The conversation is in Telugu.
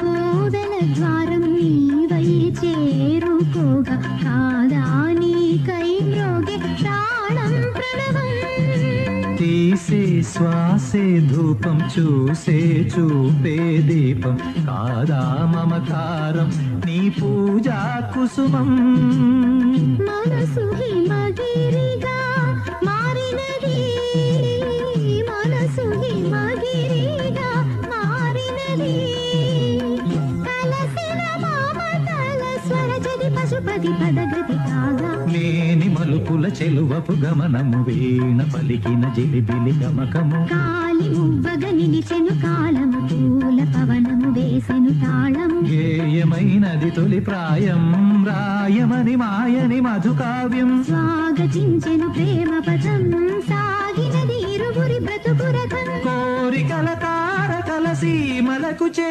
కోవెల ద్వారం నీవై చేరుకోగా కాదా నీకై మ్రోగే ప్రాణం ప్రణవం తీసే శ్వాసే ధూపం చూసే చూపే దీపం కాదా మమకారం నీ పూజా కుసుమం మనసు హిమగిరిగా మారినది మనసు హిమగిరిగా మారినది కలసిన మామతల స్వరజది పశుపతి పదగతి కాగా లేని మలుపుల చెలువపు గమనము వీణ పలికిన జిలిబిలి గమకము కాలి మువ్వగ నిలిచెను కాలము పూల పవనము వేసెను తాళము గేయమైనది తొలి ప్రాయం రాయమని మాయని మధుకావ్యం స్వాగతించెను ప్రేమ పదం సాగినది ఇరువురి బ్రతుకు రథం కోరికల తారకల సీమలకు చే